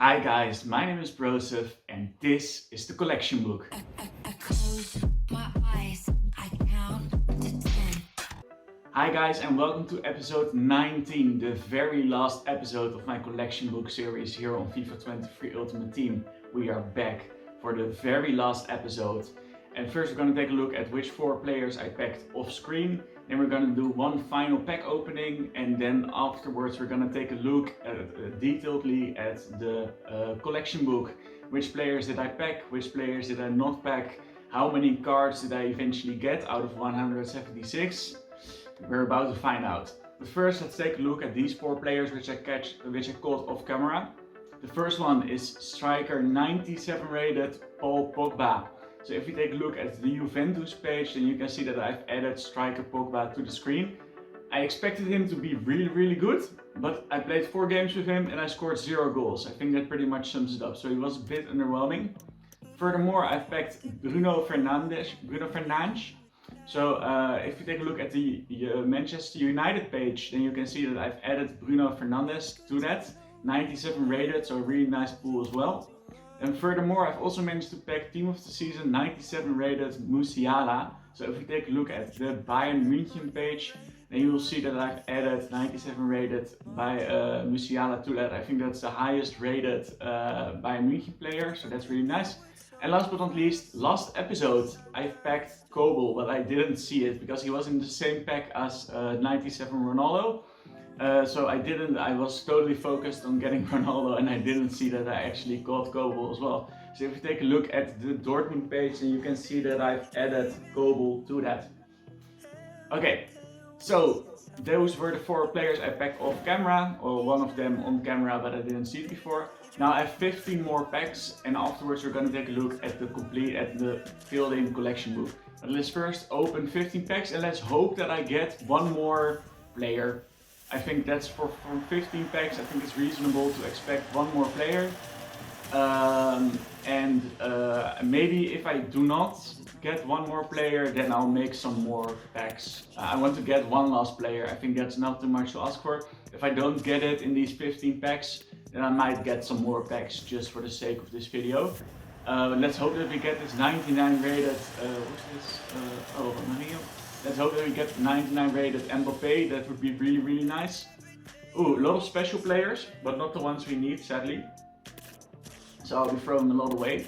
Hi guys, my name is Broseph and this is the collection book. I close my eyes, I count to 10. Hi guys and welcome to episode 19, the very last episode of my collection book series here on FIFA 23 Ultimate Team. We are back for the very last episode. And first we're going to take a look at which 4 players I packed off screen. Then we're going to do one final pack opening, and then afterwards we're going to take a look detailedly at the collection book. Which players did I pack, which players did I not pack, how many cards did I eventually get out of 176. We're about to find out. But first let's take a look at these 4 players which I caught off camera. The first one is striker 97 rated Paul Pogba. So if we take a look at the Juventus page, then you can see that I've added striker Pogba to the screen. I expected him to be really good, but I played 4 games with him and I scored 0 goals. I think that pretty much sums it up, so he was a bit underwhelming. Furthermore, I've packed Bruno Fernandes. So if you take a look at the Manchester United page, then you can see that I've added Bruno Fernandes to that. 97 rated, so a really nice pool as well. And furthermore, I've also managed to pack Team of the Season 97 rated Musiala. So if we take a look at the Bayern München page, then you will see that I've added 97 rated by Musiala to that. I think that's the highest rated Bayern München player, so that's really nice. And last but not least, last episode I've packed Kobel, but I didn't see it because he was in the same pack as 97 Ronaldo. So I was totally focused on getting Ronaldo and I didn't see that I actually got Kobel as well. So if you take a look at the Dortmund page, then you can see that I've added Kobel to that. Okay, so those were the 4 players I packed off camera, or one of them on camera but I didn't see it before. Now I have 15 more packs and afterwards we're going to take a look at the filled-in collection book. But let's first open 15 packs and let's hope that I get one more player. I think that's from 15 packs, I think it's reasonable to expect one more player. Maybe if I do not get one more player, then I'll make some more packs. I want to get one last player, I think that's not too much to ask for. If I don't get it in these 15 packs, then I might get some more packs just for the sake of this video. Let's hope that we get this 99 rated, what's this? Mario. Let's hope that we get 99 rated Mbappé, that would be really nice. Ooh, a lot of special players, but not the ones we need, sadly. So I'll be throwing a lot away.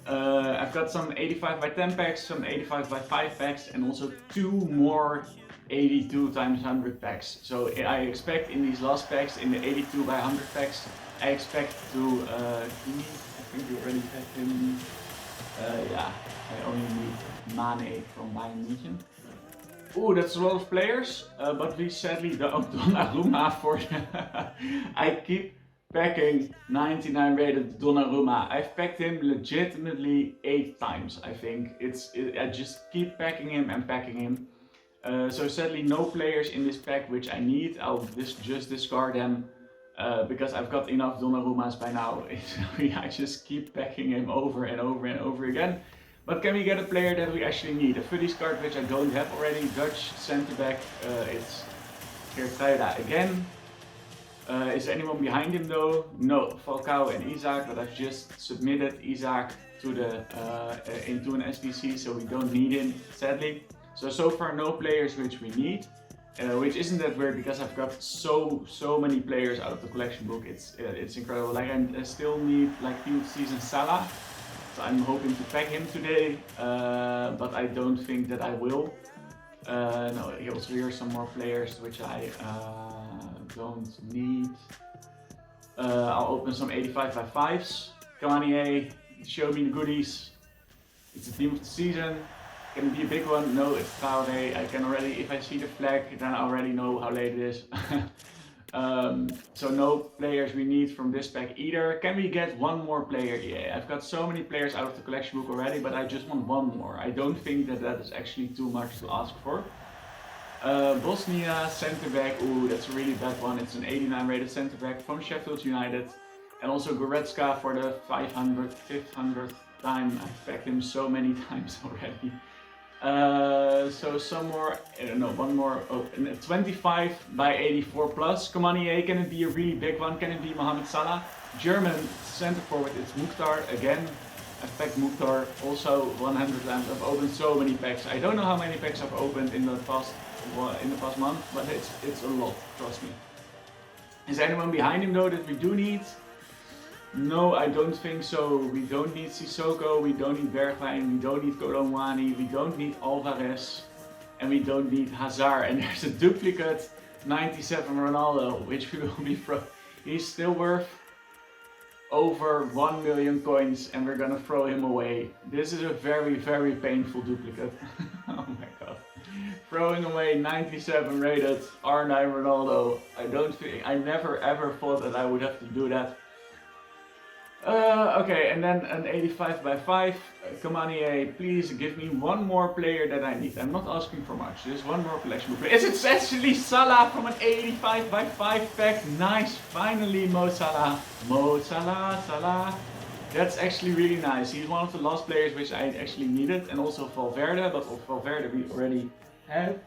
I've got some 85 by 10 packs, some 85 by 5 packs, and also 2 more 82 times 100 packs. So I expect in these last packs, in the 82 by 100 packs, I expect to, I think we already had him, yeah, I only need Mane from Bayern München. Ooh, that's a lot of players, but we sadly don't Donnarumma for I keep packing 99 rated Donnarumma. I've packed him legitimately 8 times, I think. I just keep packing him and packing him. So sadly no players in this pack which I need. I'll just discard them because I've got enough Donnarummas by now. I just keep packing him over and over again. But can we get a player that we actually need? A Fuddy's card which I don't have already, Dutch centre back, it's Geertruida again. Is there anyone behind him though? No, Falcao and Isaac, but I've just submitted Isaac to into an SBC, so we don't need him, sadly. So far no players which we need, which isn't that weird because I've got so many players out of the collection book. It's incredible. Like I still need like Team of the Season Salah. So I'm hoping to pack him today, but I don't think that I will. No, here are some more players which I don't need. I'll open some 85 by 5s. Cavani, show me the goodies. It's the Team of the Season. Can it be a big one? No, it's Traoré. I can already, if I see the flag, then I already know how late it is. So no players we need from this pack either. Can we get one more player? Yeah, I've got so many players out of the collection book already, but I just want one more. I don't think that is actually too much to ask for. Bosnia centre back. Ooh, that's a really bad one. It's an 89 rated centre back from Sheffield United. And also Goretzka for the 500th time. I've packed him so many times already. So some more, I don't know, one more, 25 by 84 plus. Come on EA, can it be a really big one? Can it be Mohamed Salah? German center forward, it's Mukhtar again. I've packed Mukhtar, also 100 lamps. I've opened so many packs. I don't know how many packs I've opened in the past month, but it's a lot, trust me. Is anyone behind him though that we do need? No, I don't think so. We don't need Sissoko, we don't need Bergwijn, we don't need Colomwani, we don't need Alvarez, and we don't need Hazard. And there's a duplicate 97 Ronaldo, which we will be he's still worth over 1 million coins, and we're gonna throw him away. This is a very, very painful duplicate. Oh my god. Throwing away 97 rated R9 Ronaldo. I never ever thought that I would have to do that. Okay, and then an 85 by 5. Come on EA, please give me one more player that I need. I'm not asking for much, just one more collection player. Is it actually Salah from an 85 by 5 pack? Nice, finally Mo Salah. Mo Salah, Salah. That's actually really nice. He's one of the last players which I actually needed, and also Valverde, but Valverde we already have.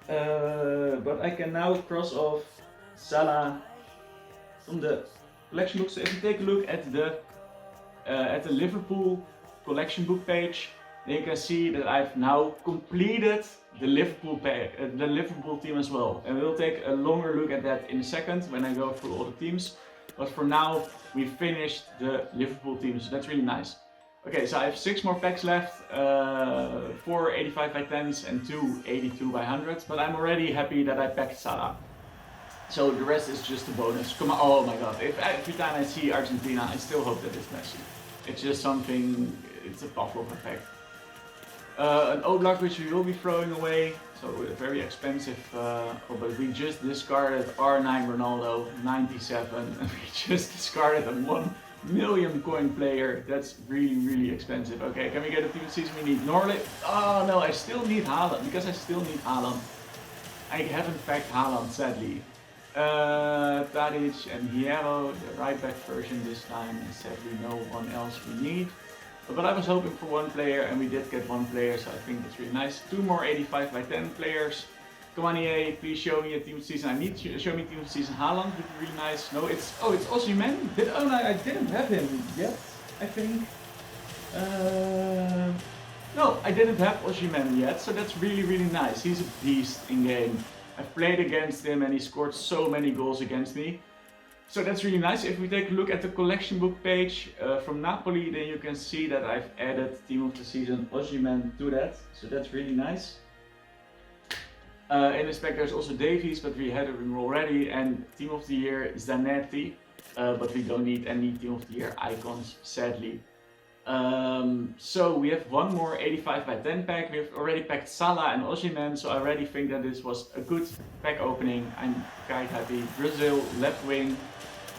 But I can now cross off Salah from the collection book. So if you take a look at the Liverpool collection book page, then you can see that I've now completed the Liverpool team as well. And we'll take a longer look at that in a second when I go through all the teams. But for now, we finished the Liverpool team, so that's really nice. Okay, so I have 6 more packs left, 4 85 by 10s and 2 82 by 100s. But I'm already happy that I packed Salah. So the rest is just a bonus. Come on, oh my god, every time I see Argentina, I still hope that it's Messi. It's just something, it's a Pavlov effect. An Oblak which we will be throwing away, so very expensive, but we just discarded R9 Ronaldo, 97, and we just discarded a 1 million coin player. That's really, really expensive. Okay, can we get a team season we need? Normally, oh no, I still need Haaland, because I still need Haaland. I haven't packed Haaland, sadly. Tadic and Hierro, the right back version this time, and sadly no one else we need. But I was hoping for one player, and we did get one player, so I think that's really nice. 2 more 85 by 10 players. Come on EA, please show me a team season. I need to show me team season. Haaland would be really nice. No, it's Osimhen. Oh no, I didn't have him yet, I think. No, I didn't have Osimhen yet, so that's really, really nice. He's a beast in game. I've played against him and he scored so many goals against me. So that's really nice. If we take a look at the collection book page from Napoli, then you can see that I've added Team of the Season Osimhen to that. So that's really nice. In this pack there's also Davies, but we had him already. And Team of the Year Zanetti, but we don't need any Team of the Year icons, sadly. So we have one more 85 by 10 pack. We've already packed Salah and Osimhen, so I already think that this was a good pack opening. I'm quite happy. Brazil, left wing.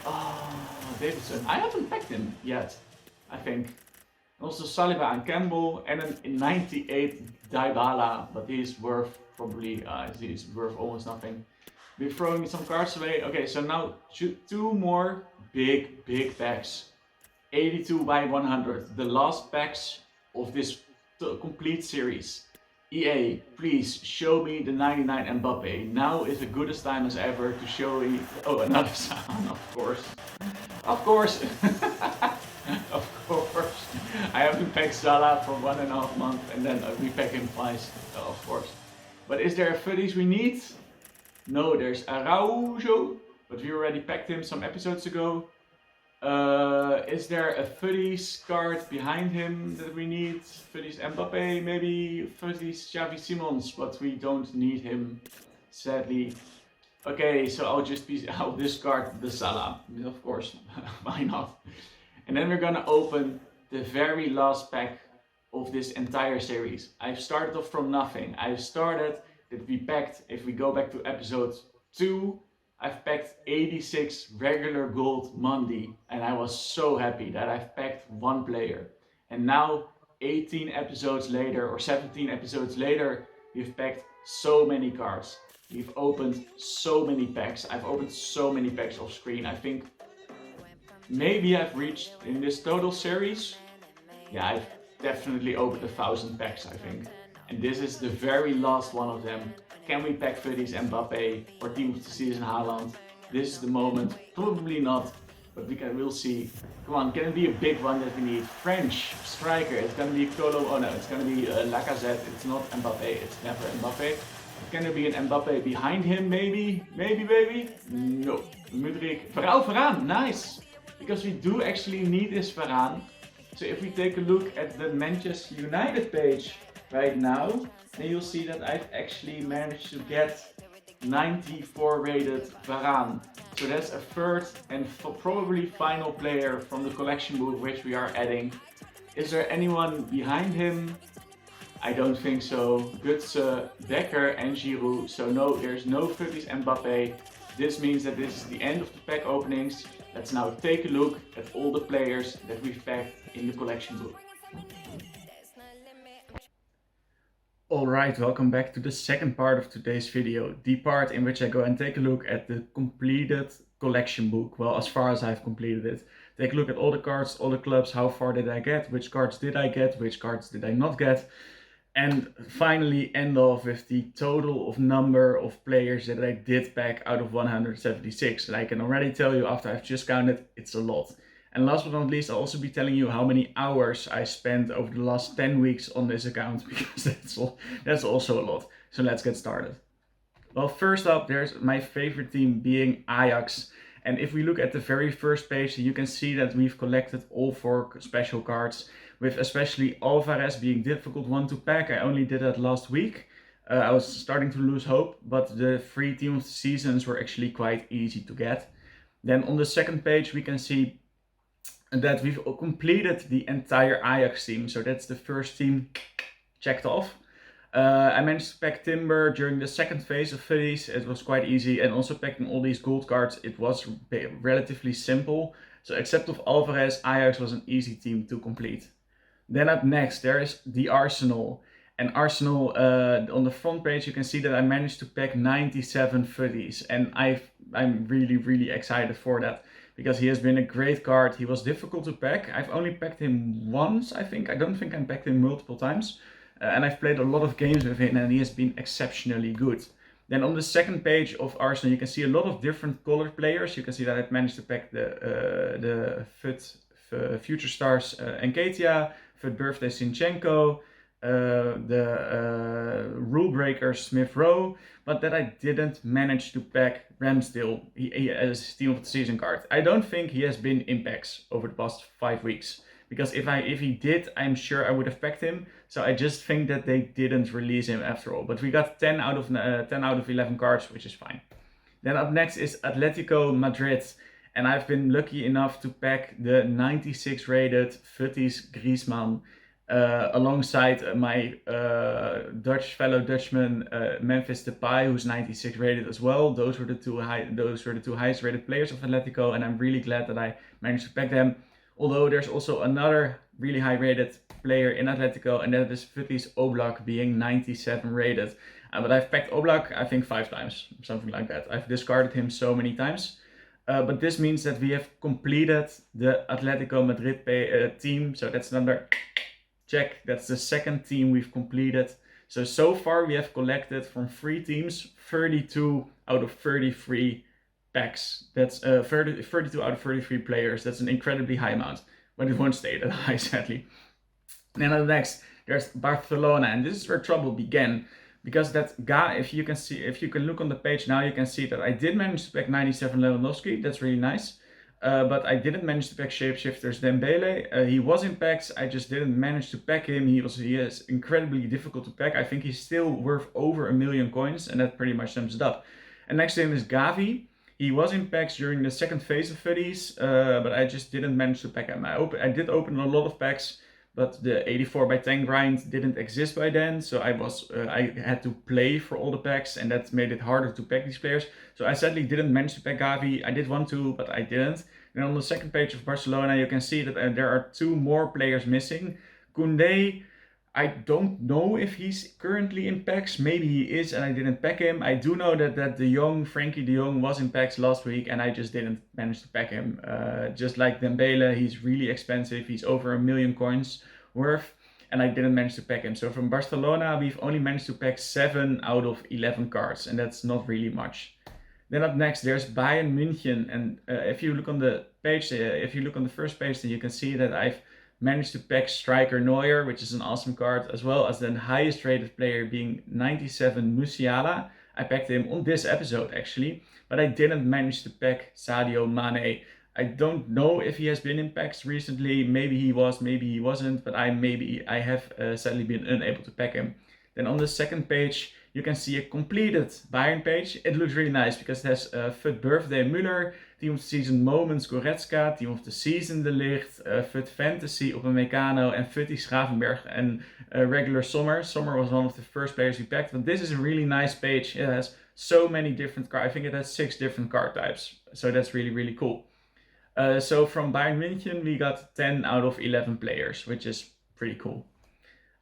Oh, Davidson. I haven't packed him yet, I think. Also Saliba and Campbell, and a 98 Dybala, but he's worth probably, he's worth almost nothing. We're throwing some cards away. Okay, so now 2 more big packs. 82 by 100, the last packs of this complete series. EA, please show me the 99 Mbappe. Now is the goodest time as ever to show me. Oh, another sound, of course. Of course. Of course. I haven't packed Salah for 1.5 months and then we pack him twice, of course. But is there a footies we need? No, there's Araujo, but we already packed him some episodes ago. Is there a Fuddies card behind him that we need? Fuddies Mbappe, maybe Fuddies Xavi Simons, but we don't need him, sadly. Okay, so I'll discard the Salah, of course, why not? And then we're gonna open the very last pack of this entire series. I've started off from nothing. I've started that we packed, if we go back to episode 2, I've packed 86 regular gold Monday, and I was so happy that I've packed one player. And now, 18 episodes later, or 17 episodes later, we've packed so many cards. We've opened so many packs. I've opened so many packs off screen. I think maybe I've reached, in this total series, yeah, I've definitely opened 1,000 packs, I think. and this is the very last one of them. Can we pack Fuddies, Mbappe, or Team of the Season Haaland? This is the moment. Probably not, but we'll see. Come on, can it be a big one that we need? French striker. It's gonna be Kolo. Oh no, it's gonna be Lacazette. It's not Mbappe. It's never Mbappe. Can there be an Mbappe behind him? Maybe. No. Mudryk. Varane. Nice. Because we do actually need this Varane. So if we take a look at the Manchester United page right now, then you'll see that I've actually managed to get 94 rated Varane. So that's a third and probably final player from the collection book which we are adding. Is there anyone behind him? I don't think so. Götze, Becker and Giroud. So no, there's no Fuddies Mbappe. This means that this is the end of the pack openings. Let's now take a look at all the players that we've packed in the collection book. Alright, welcome back to the second part of today's video. The part in which I go and take a look at the completed collection book. Well, as far as I've completed it. Take a look at all the cards, all the clubs, how far did I get, which cards did I get, which cards did I not get. And finally end off with the total of number of players that I did pack out of 176. And I can already tell you after I've just counted, it's a lot. And last but not least, I'll also be telling you how many hours I spent over the last 10 weeks on this account, because that's also a lot. So let's get started. Well, first up, there's my favorite team being Ajax. And if we look at the very first page, you can see that we've collected all 4 special cards, with especially Alvarez being difficult one to pack. I only did that last week. I was starting to lose hope, but the 3 Team of the Seasons were actually quite easy to get. Then on the second page, we can see that we've completed the entire Ajax team. So that's the first team checked off. I managed to pack Timber during the second phase of Fuddies. It was quite easy, and also packing all these gold cards, it was relatively simple. So except of Alvarez, Ajax was an easy team to complete. Then up next, there is the Arsenal. And Arsenal, on the front page, you can see that I managed to pack 97 Fuddies. And I'm really excited for that, because he has been a great card. He was difficult to pack. I've only packed him once, I think. I don't think I packed him multiple times. And I've played a lot of games with him, and he has been exceptionally good. Then on the second page of Arsenal, you can see a lot of different colored players. You can see that I've managed to pack the Future Stars Nketiah, FUT Birthday Zinchenko, the Rule Breaker Smith Rowe, but that I didn't manage to pack Ramsdale as Team of the Season card. I don't think he has been in packs over the past 5 weeks. Because if he did, I'm sure I would have packed him. So I just think that they didn't release him after all. But we got 10 out of 11 cards, which is fine. Then up next is Atletico Madrid. And I've been lucky enough to pack the 96 rated Fuddies Griezmann alongside my fellow Dutchman Memphis Depay, who's 96 rated as well. Those were the two highest rated players of Atletico, and I'm really glad that I managed to pack them. Although there's also another really high rated player in Atletico, and that is Fuddies Oblak being 97 rated. But I've packed Oblak, I think 5 times, something like that. I've discarded him so many times. But this means that we have completed the Atletico Madrid team. So that's another check. That's the second team we've completed. So far we have collected from 3 teams 32 out of 33 packs. That's 32 out of 33 players. That's an incredibly high amount, but it won't stay that high, sadly. And then next, there's Barcelona, and this is where trouble began, because that guy, if you can look on the page now, you can see that I did manage to pack 97 Lewandowski. That's really nice. But I didn't manage to pack Shapeshifters Dembele. He was in packs, I just didn't manage to pack him. He is incredibly difficult to pack. I think he's still worth over 1 million coins, and that pretty much sums it up. And next to him is Gavi. He was in packs during the second phase of Fuddies, but I just didn't manage to pack him. I did open a lot of packs, but the 84 by 10 grind didn't exist by then, so I had to play for all the packs, and that made it harder to pack these players. So I sadly didn't manage to pack Gavi. I did want to, but I didn't. And on the second page of Barcelona, you can see that there are 2 more players missing. Koundé, I don't know if he's currently in packs. Maybe he is, and I didn't pack him. I do know that Frenkie de Jong was in packs last week, and I just didn't manage to pack him. Just like Dembele, he's really expensive. He's over 1 million coins worth. and I didn't manage to pack him. So from Barcelona, we've only managed to pack 7 out of 11 cards, and that's not really much. Then up next, there's Bayern München, and if you look on the page, if you look on the first page, then you can see that I've managed to pack striker Neuer, which is an awesome card, as well as the highest rated player being 97 Musiala. I packed him on this episode actually, but I didn't manage to pack Sadio Mane. I don't know if he has been in packs recently. Maybe he was, maybe he wasn't, but I have sadly been unable to pack him. Then on the second page, you can see a completed Bayern page. It looks really nice because it has FUT Birthday Müller, Team of the Season Moments Goretzka, Team of the Season De Ligt, FUT Fantasy Upamecano, and FUTty Schravenberg, and regular Sommer. Sommer was one of the first players we packed, but this is a really nice page. It has so many different cards. I think it has 6 different card types, so that's really, really cool. So from Bayern München, we got 10 out of 11 players, which is pretty cool.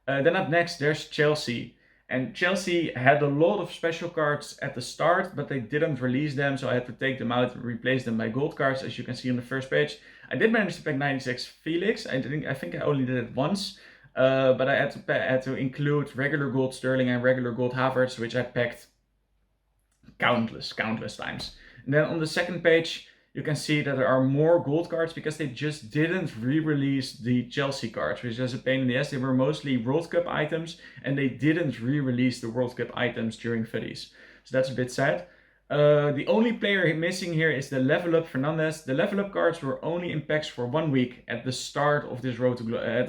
Then up next, there's Chelsea. And Chelsea had a lot of special cards at the start, but they didn't release them, so I had to take them out and replace them by gold cards, as you can see on the first page. I did manage to pack 96 Felix. I think I only did it once, but I had to include regular gold Sterling and regular gold Havertz, which I packed countless times. And then on the second page, you can see that there are more gold cards because they just didn't re-release the Chelsea cards, which is a pain in the ass. They were mostly World Cup items, and they didn't re-release the World Cup items during FUTties. So that's a bit sad. The only player missing here is the Level Up Fernandes. The Level Up cards were only in packs for 1 week at the start of this Road to Glory, at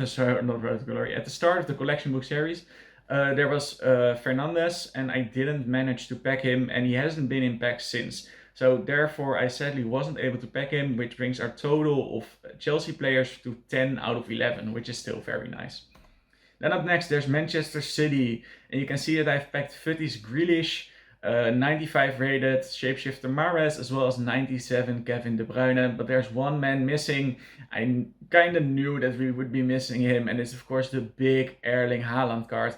the start of the collection book series. There was Fernandes, and I didn't manage to pack him, and he hasn't been in packs since. So therefore, I sadly wasn't able to pack him, which brings our total of Chelsea players to 10 out of 11, which is still very nice. Then up next, there's Manchester City, and you can see that I've packed FUTty's Grealish, 95 rated Shapeshifter Mahrez, as well as 97 Kevin De Bruyne, but there's one man missing. I kind of knew that we would be missing him, and it's of course the big Erling Haaland card.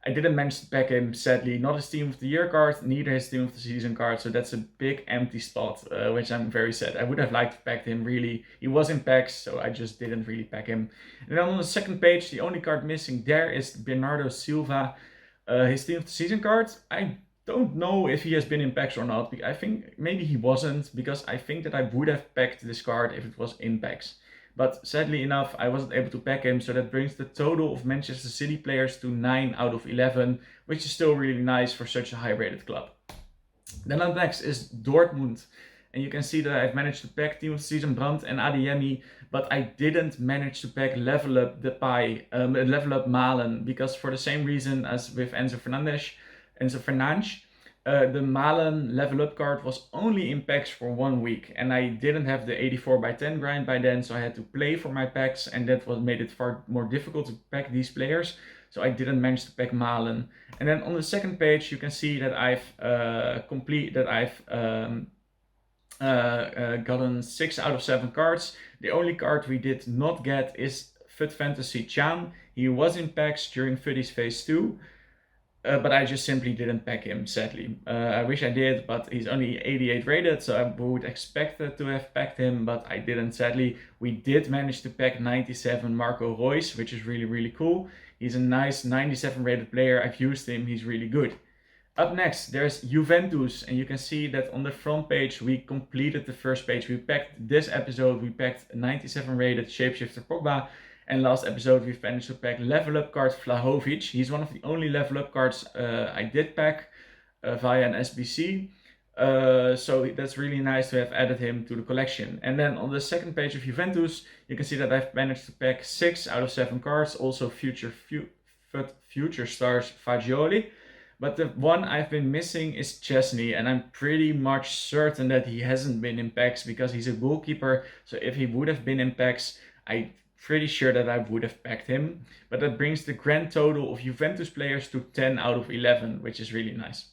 I didn't manage to pack him, sadly. Not his Team of the Year card, neither his Team of the Season card. So that's a big empty spot, which I'm very sad. I would have liked to pack him, really. He was in packs, so I just didn't really pack him. And then on the second page, the only card missing there is Bernardo Silva. His Team of the Season card, I don't know if he has been in packs or not. I think maybe he wasn't, because I think that I would have packed this card if it was in packs. But sadly enough, I wasn't able to pack him, so that brings the total of Manchester City players to 9 out of 11, which is still really nice for such a high-rated club. Then up next is Dortmund, and you can see that I've managed to pack Team of the Season Brandt and Adeyemi, but I didn't manage to pack Level Up Level Up Malen, because for the same reason as with Enzo Fernandes, the Malen Level Up card was only in packs for 1 week, and I didn't have the 84x10 grind by then, so I had to play for my packs, and that made it far more difficult to pack these players, so I didn't manage to pack Malen. And then on the second page, you can see that I've gotten 6 out of 7 cards. The only card we did not get is FUT Fantasy Chan. He was in packs during FUTty's Phase 2. But I just simply didn't pack him, sadly. I wish I did, but he's only 88 rated, so I would expect to have packed him, but I didn't, sadly. We did manage to pack 97 Marco Reus, which is really, really cool. He's a nice 97 rated player. I've used him, he's really good. Up next, there's Juventus, and you can see that on the front page, we completed the first page. We packed this episode, we packed 97 rated Shapeshifter Pogba. And last episode, we've managed to pack Level Up card Vlahovic. He's one of the only Level Up cards I did pack via an SBC. So that's really nice to have added him to the collection. And then on the second page of Juventus, you can see that I've managed to pack 6 out of 7 cards. Also future stars Fagioli. But the one I've been missing is Chesney, and I'm pretty much certain that he hasn't been in packs because he's a goalkeeper. So if he would have been in packs, I'm pretty sure that I would have packed him. But that brings the grand total of Juventus players to 10 out of 11, which is really nice.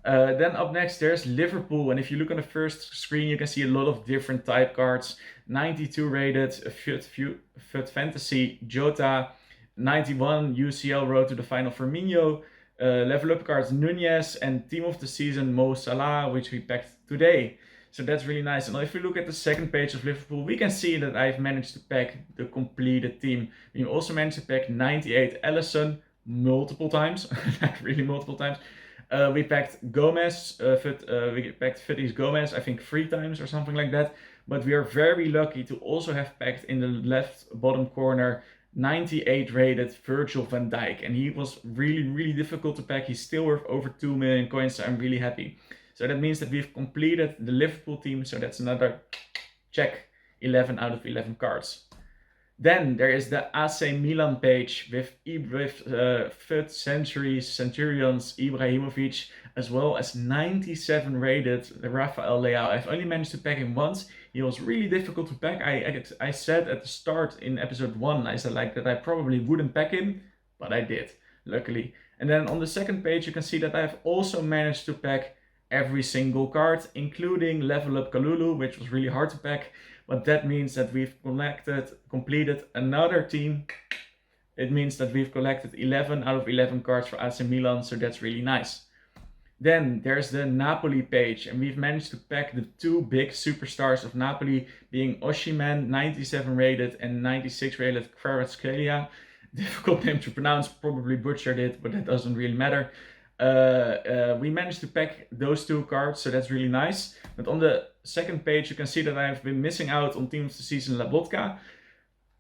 Then up next, there's Liverpool. And if you look on the first screen, you can see a lot of different type cards. 92 rated FUT Fantasy Jota, 91 UCL Road to the Final Firmino, Level Up cards Nunez, and Team of the Season Mo Salah, which we packed today. So that's really nice. And if we look at the second page of Liverpool, we can see that I've managed to pack the completed team. We also managed to pack 98 Alisson multiple times, like really multiple times. We packed Gomez, we packed Fitty's Gomez, I think 3 times or something like that. But we are very lucky to also have packed in the left bottom corner 98 rated Virgil van Dijk. And he was really, really difficult to pack. He's still worth over 2 million coins, so I'm really happy. So that means that we've completed the Liverpool team, so that's another check, 11 out of 11 cards. Then there is the AC Milan page with FUT Centurions, Ibrahimovic, as well as 97 rated Rafael Leao. I've only managed to pack him once. He was really difficult to pack. I said at the start in episode 1, I said like that I probably wouldn't pack him, but I did, luckily. And then on the second page you can see that I've also managed to pack every single card, including Level Up Kalulu, which was really hard to pack. But that means that we've completed another team. It means that we've collected 11 out of 11 cards for AC Milan, so that's really nice. Then there's the Napoli page, and we've managed to pack the 2 big superstars of Napoli, being Osimhen, 97 rated, and 96 rated Kvaratskhelia. Difficult name to pronounce, probably butchered it, but that doesn't really matter. We managed to pack those 2 cards, so that's really nice. But on the second page you can see that I've been missing out on Team of the Season Labotka.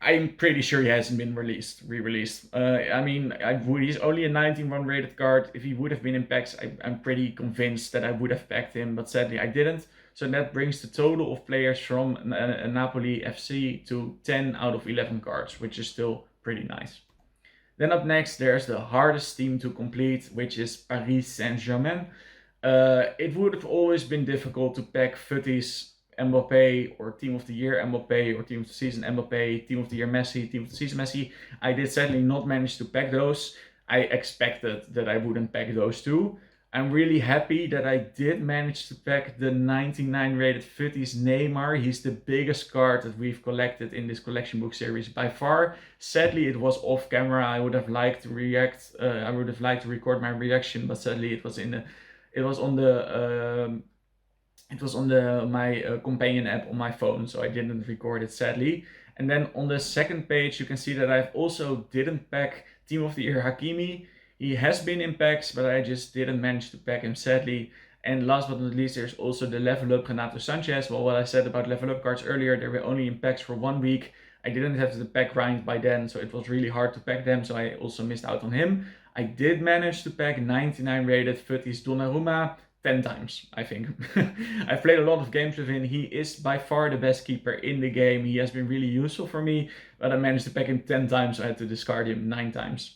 I'm pretty sure he hasn't been re-released. I mean, he's only a 19-1 rated card. If he would have been in packs, I'm pretty convinced that I would have packed him, but sadly I didn't. So that brings the total of players from Napoli FC to 10 out of 11 cards, which is still pretty nice. Then up next, there's the hardest team to complete, which is Paris Saint-Germain. It would have always been difficult to pack Futty's Mbappé, or Team of the Year Mbappé, or Team of the Season Mbappé, Team of the Year Messi, Team of the Season Messi. I did sadly not manage to pack those. I expected that I wouldn't pack those 2. I'm really happy that I did manage to pack the 99 rated Futty's Neymar. He's the biggest card that we've collected in this collection book series by far. Sadly, it was off camera. I would have liked to react. I would have liked to record my reaction, but sadly it was on my companion app on my phone, so I didn't record it, sadly. And then on the second page you can see that I've also didn't pack Team of the Year Hakimi. He has been in packs, but I just didn't manage to pack him, sadly. And last but not least, there's also the Level Up Renato Sanchez. Well, what I said about Level Up cards earlier, they were only in packs for 1 week. I didn't have the pack grind by then, so it was really hard to pack them, so I also missed out on him. I did manage to pack 99 rated Futty's Donnarumma 10 times, I think. I've played a lot of games with him. He is by far the best keeper in the game. He has been really useful for me, but I managed to pack him 10 times, so I had to discard him 9 times.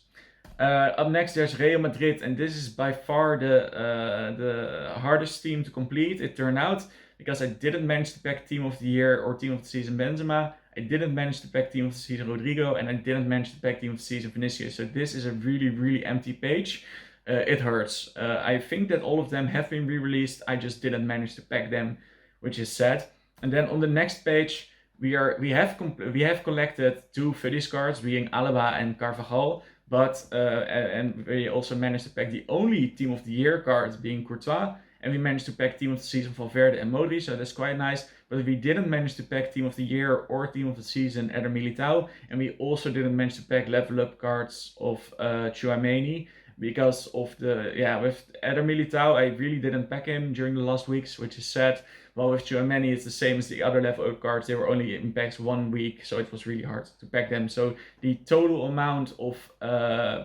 Up next there's Real Madrid, and this is by far the hardest team to complete, it turned out, because I didn't manage to pack Team of the Year or Team of the Season Benzema. I didn't manage to pack Team of the Season Rodrigo, and I didn't manage to pack Team of the Season Vinicius. So this is a really, really empty page. It hurts. I think that all of them have been re-released. I just didn't manage to pack them, which is sad. And then on the next page, we have collected 2 Futty's cards, being Alaba and Carvajal. But and we also managed to pack the only Team of the Year card, being Courtois, and we managed to pack Team of the Season Valverde and Modric, so that's quite nice. But we didn't manage to pack Team of the Year or Team of the Season Eder Militao, and we also didn't manage to pack level up cards of Tchouaméni, because of with Eder Militao I really didn't pack him during the last weeks, which is sad. While with Tchouaméni it's the same as the other level up cards, they were only in packs 1 week, so it was really hard to pack them. So the total amount of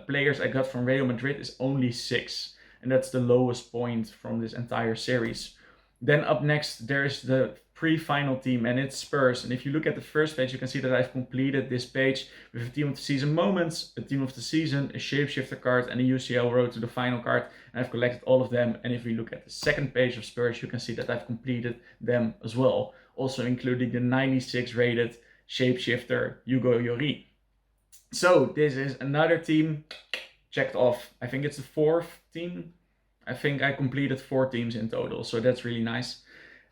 players I got from Real Madrid is only 6, and that's the lowest point from this entire series. Then up next there's the pre-final team, and it's Spurs. And if you look at the first page, you can see that I've completed this page with a Team of the Season moments, a Team of the Season, a Shapeshifter card, and a UCL Road to the Final card. And I've collected all of them. And if we look at the second page of Spurs, you can see that I've completed them as well, also including the 96 rated Shapeshifter Hugo Lloris. So this is another team checked off. I think it's the 4th team. I think I completed 4 teams in total, so that's really nice.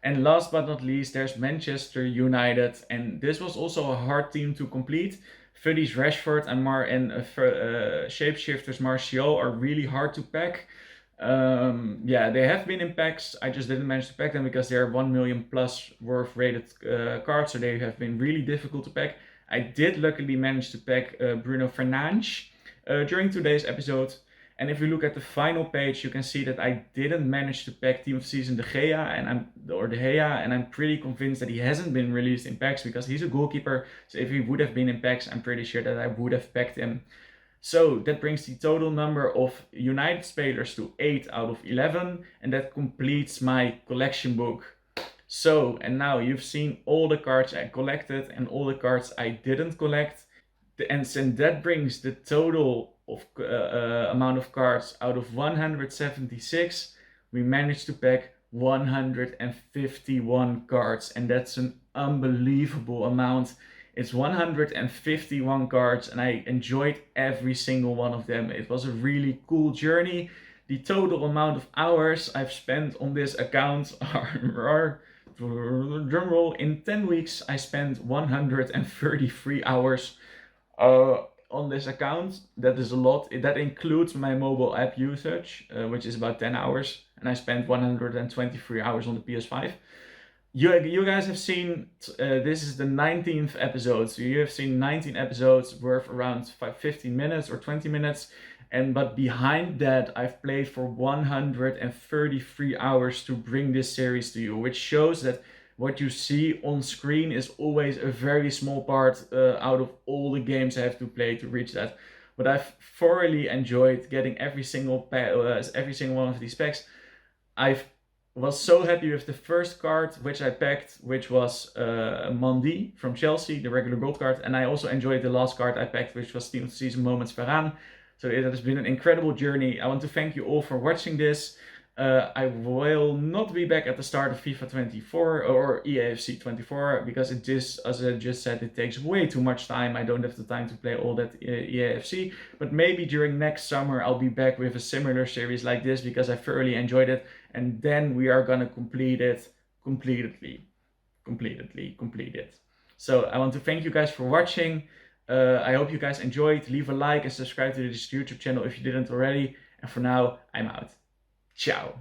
And last but not least, there's Manchester United, and this was also a hard team to complete. Futty's Rashford and Shapeshifters Martial are really hard to pack. Yeah, they have been in packs. I just didn't manage to pack them because they're 1 million plus worth rated cards, so they have been really difficult to pack. I did luckily manage to pack Bruno Fernandes during today's episode. And if you look at the final page, you can see that I didn't manage to pack Team of the Season De Gea, and I'm pretty convinced that he hasn't been released in packs because he's a goalkeeper. So if he would have been in packs, I'm pretty sure that I would have packed him. So that brings the total number of United spelers to 8 out of 11, and that completes my collection book. So, and now you've seen all the cards I collected and all the cards I didn't collect. And that brings the total of amount of cards out of 176. We managed to pack 151 cards, and that's an unbelievable amount. It's 151 cards, and I enjoyed every single one of them. It was a really cool journey. The total amount of hours I've spent on this account are drumroll, in 10 weeks I spent 133 hours on this account. That is a lot. That includes my mobile app usage, which is about 10 hours, and I spent 123 hours on the PS5. You guys have seen, this is the 19th episode, so you have seen 19 episodes worth around 15 minutes or 20 minutes, but behind that I've played for 133 hours to bring this series to you, which shows that what you see on screen is always a very small part out of all the games I have to play to reach that. But I've thoroughly enjoyed getting every single one of these packs. I was so happy with the first card which I packed, which was Mandy from Chelsea, the regular gold card, and I also enjoyed the last card I packed, which was Team of the Season Moments Varane. So it has been an incredible journey. I want to thank you all for watching this. I will not be back at the start of FIFA 24 or EAFC 24 because it just, as I just said, it takes way too much time. I don't have the time to play all that EAFC, but maybe during next summer I'll be back with a similar series like this because I thoroughly enjoyed it, and then we are gonna complete it completely. So I want to thank you guys for watching. I hope you guys enjoyed. Leave a like and subscribe to this YouTube channel if you didn't already. And for now, I'm out. Ciao.